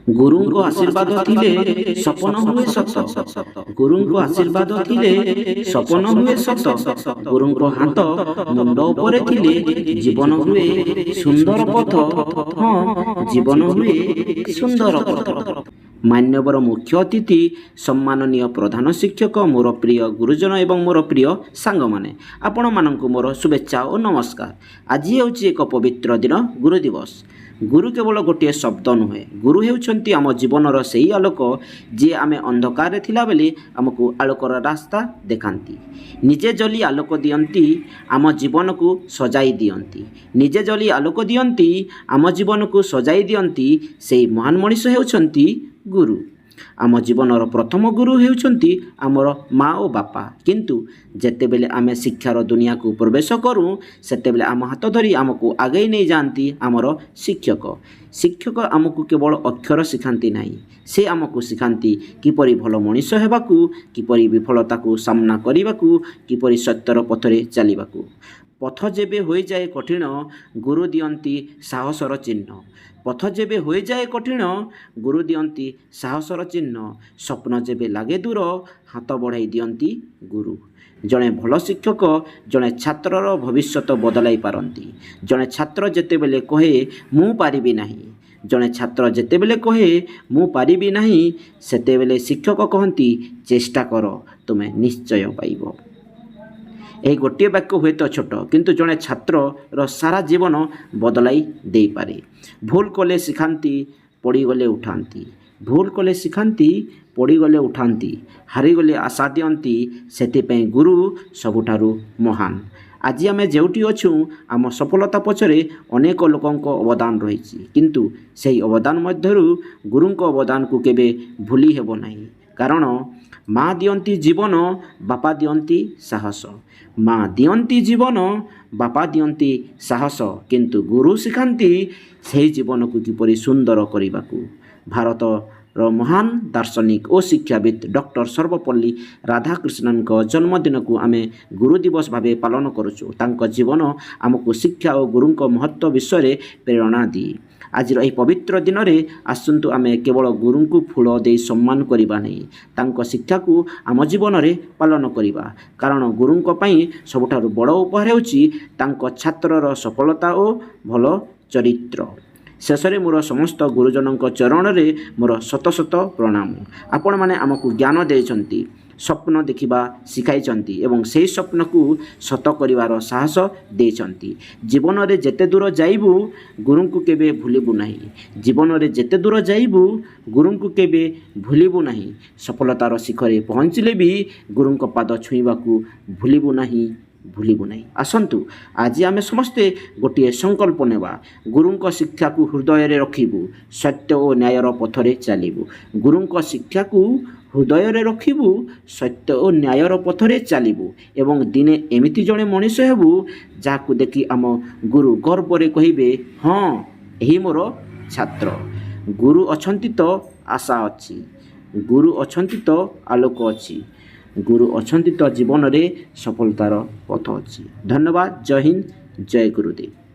ଗୁରୁଙ୍କ ଆଶୀର୍ବାଦ ଥିଲେ ସପନ ହୁଏ ସତ। ଗୁରୁଙ୍କ ଆଶୀର୍ବାଦ ଥିଲେ ସପନ ହୁଏ ସତ। ଗୁରୁଙ୍କ ହାତ ମୁଣ୍ଡ ଉପରେ ଥିଲେ ଜୀବନ ହୁଏ ସୁନ୍ଦର ପଥ। ହଁ, ଜୀବନ ହୁଏ ସୁନ୍ଦର ପଥ। ମାନ୍ୟବର ମୁଖ୍ୟ ଅତିଥି, ସମ୍ମାନନୀୟ ପ୍ରଧାନ ଶିକ୍ଷକ, ମୋର ପ୍ରିୟ ଗୁରୁଜନ ଏବଂ ମୋର ପ୍ରିୟ ସାଙ୍ଗମାନେ, ଆପଣମାନଙ୍କୁ ମୋର ଶୁଭେଚ୍ଛା ଓ ନମସ୍କାର। ଆଜି ହେଉଛି ଏକ ପବିତ୍ର ଦିନ, ଗୁରୁ ଦିବସ। ଗୁରୁ କେବଳ ଗୋଟିଏ ଶବ୍ଦ ନୁହେଁ, ଗୁରୁ ହେଉଛନ୍ତି ଆମ ଜୀବନର ସେହି ଆଲୋକ ଯିଏ ଆମେ ଅନ୍ଧକାରରେ ଥିଲାବେଳେ ଆମକୁ ଆଲୋକର ରାସ୍ତା ଦେଖାନ୍ତି। ନିଜେ ଜଳି ଆଲୋକ ଦିଅନ୍ତି, ଆମ ଜୀବନକୁ ସଜାଇ ଦିଅନ୍ତି। ନିଜେ ଜଳି ଆଲୋକ ଦିଅନ୍ତି, ଆମ ଜୀବନକୁ ସଜାଇ ଦିଅନ୍ତି। ସେହି ମହାନ ମଣିଷ ହେଉଛନ୍ତି ଗୁରୁ। ଆମ ଜୀବନର ପ୍ରଥମ ଗୁରୁ ହେଉଛନ୍ତି ଆମର ମା ଓ ବାପା। କିନ୍ତୁ ଯେତେବେଳେ ଆମେ ଶିକ୍ଷାର ଦୁନିଆକୁ ପ୍ରବେଶ କରୁ, ସେତେବେଳେ ଆମ ହାତ ଧରି ଆମକୁ ଆଗେଇ ନେଇଯାଆନ୍ତି ଆମର ଶିକ୍ଷକ। ଶିକ୍ଷକ ଆମକୁ କେବଳ ଅକ୍ଷର ଶିଖାନ୍ତି ନାହିଁ, ସେ ଆମକୁ ଶିଖାନ୍ତି କିପରି ଭଲ ମଣିଷ ହେବାକୁ, କିପରି ବିଫଳତାକୁ ସାମ୍ନା କରିବାକୁ, କିପରି ସତ୍ୟର ପଥରେ ଚାଲିବାକୁ। ପଥ ଯେବେ ହୋଇଯାଏ କଠିନ, ଗୁରୁ ଦିଅନ୍ତି ସାହସର ଚିହ୍ନ। ପଥ ଯେବେ ହୋଇଯାଏ କଠିନ, ଗୁରୁ ଦିଅନ୍ତି ସାହସର ଚିହ୍ନ। ସ୍ୱପ୍ନ ଯେବେ ଲାଗେ ଦୂର, ହାତ ବଢ଼ାଇ ଦିଅନ୍ତି ଗୁରୁ। ଜଣେ ଭଲ ଶିକ୍ଷକ ଜଣେ ଛାତ୍ରର ଭବିଷ୍ୟତ ବଦଳାଇ ପାରନ୍ତି। ଜଣେ ଛାତ୍ର ଯେତେବେଳେ କହେ ମୁଁ ପାରିବି ନାହିଁ, ଜଣେ ଛାତ୍ର ଯେତେବେଳେ କହେ ମୁଁ ପାରିବି ନାହିଁ, ସେତେବେଳେ ଶିକ୍ଷକ କହନ୍ତି ଚେଷ୍ଟା କର, ତୁମେ ନିଶ୍ଚୟ ପାଇବ। ଏହି ଗୋଟିଏ ବାକ୍ୟ ହୁଏତ ଛୋଟ, କିନ୍ତୁ ଜଣେ ଛାତ୍ରର ସାରା ଜୀବନ ବଦଳାଇ ଦେଇପାରେ। ଭୁଲ କଲେ ଶିଖାନ୍ତି, ପଡ଼ିଗଲେ ଉଠାନ୍ତି। ଭୁଲ କଲେ ଶିଖାନ୍ତି, ପଡ଼ିଗଲେ ଉଠାନ୍ତି। ହାରିଗଲେ ଆଶା ଦିଅନ୍ତି। ସେଥିପାଇଁ ଗୁରୁ ସବୁଠାରୁ ମହାନ। ଆଜି ଆମେ ଯେଉଁଠି ଅଛୁ, ଆମ ସଫଳତା ପଛରେ ଅନେକ ଲୋକଙ୍କ ଅବଦାନ ରହିଛି। କିନ୍ତୁ ସେହି ଅବଦାନ ମଧ୍ୟରୁ ଗୁରୁଙ୍କ ଅବଦାନକୁ କେବେ ଭୁଲି ହେବ ନାହିଁ। କାରଣ ମା ଦିଅନ୍ତି ଜୀବନ, ବାପା ଦିଅନ୍ତି ସାହସ। ମା ଦିଅନ୍ତି ଜୀବନ, ବାପା ଦିଅନ୍ତି ସାହସ, କିନ୍ତୁ ଗୁରୁ ଶିଖାନ୍ତି ସେହି ଜୀବନକୁ କିପରି ସୁନ୍ଦର କରିବାକୁ। ଭାରତର ମହାନ ଦାର୍ଶନିକ ଓ ଶିକ୍ଷାବିତ୍ ଡକ୍ଟର ସର୍ବପଲ୍ଲୀ ରାଧାକ୍ରିଷ୍ଣନଙ୍କ ଜନ୍ମଦିନକୁ ଆମେ ଗୁରୁ ଦିବସ ଭାବେ ପାଳନ କରୁଛୁ। ତାଙ୍କ ଜୀବନ ଆମକୁ ଶିକ୍ଷା ଓ ଗୁରୁଙ୍କ ମହତ୍ତ୍ୱ ବିଷୟରେ ପ୍ରେରଣା ଦିଏ। ଆଜିର ଏହି ପବିତ୍ର ଦିନରେ ଆସନ୍ତୁ ଆମେ କେବଳ ଗୁରୁଙ୍କୁ ଫୁଲ ଦେଇ ସମ୍ମାନ କରିବା ନାହିଁ, ତାଙ୍କ ଶିକ୍ଷାକୁ ଆମ ଜୀବନରେ ପାଳନ କରିବା। କାରଣ ଗୁରୁଙ୍କ ପାଇଁ ସବୁଠାରୁ ବଡ଼ ଉପହାର ହେଉଛି ତାଙ୍କ ଛାତ୍ରର ସଫଳତା ଓ ଭଲ ଚରିତ୍ର। ଶେଷରେ ମୋର ସମସ୍ତ ଗୁରୁଜନଙ୍କ ଚରଣରେ ମୋର ଶତ ଶତ ପ୍ରଣାମ। ଆପଣମାନେ ଆମକୁ ଜ୍ଞାନ ଦେଇଛନ୍ତି, ସ୍ୱପ୍ନ ଦେଖିବା ଶିଖାଇଛନ୍ତି ଏବଂ ସେହି ସ୍ୱପ୍ନକୁ ସତ କରିବାର ସାହସ ଦେଇଛନ୍ତି। ଜୀବନରେ ଯେତେ ଦୂର ଯାଇବୁ, ଗୁରୁଙ୍କୁ କେବେ ଭୁଲିବୁ ନାହିଁ। ଜୀବନରେ ଯେତେ ଦୂର ଯାଇବୁ, ଗୁରୁଙ୍କୁ କେବେ ଭୁଲିବୁ ନାହିଁ। ସଫଳତାର ଶିଖରେ ପହଞ୍ଚିଲେ ବି ଗୁରୁଙ୍କ ପାଦ ଛୁଇଁବାକୁ ଭୁଲିବୁ ନାହିଁ। ଆସନ୍ତୁ ଆଜି ଆମେ ସମସ୍ତେ ଗୋଟିଏ ସଂକଳ୍ପ ନେବା, ଗୁରୁଙ୍କ ଶିକ୍ଷାକୁ ହୃଦୟରେ ରଖିବୁ, ସତ୍ୟ ଓ ନ୍ୟାୟର ପଥରେ ଚାଲିବୁ। ଗୁରୁଙ୍କ ଶିକ୍ଷାକୁ ହୃଦୟରେ ରଖିବୁ, ସତ୍ୟ ଓ ନ୍ୟାୟର ପଥରେ ଚାଲିବୁ ଏବଂ ଦିନେ ଏମିତି ଜଣେ ମଣିଷ ହେବୁ ଯାହାକୁ ଦେଖି ଆମ ଗୁରୁ ଗର୍ବରେ କହିବେ, ହଁ, ଏହି ମୋର ଛାତ୍ର। ଗୁରୁ ଅଛନ୍ତି ତ ଆଶା ଅଛି, ଗୁରୁ ଅଛନ୍ତି ତ ଆଲୋକ ଅଛି, ଗୁରୁ ଅଛନ୍ତି ତ ଜୀବନରେ ସଫଳତାର ପଥ ଅଛି। ଧନ୍ୟବାଦ। ଜୟ ହିନ୍ଦ, ଜୟ ଗୁରୁଦେବ।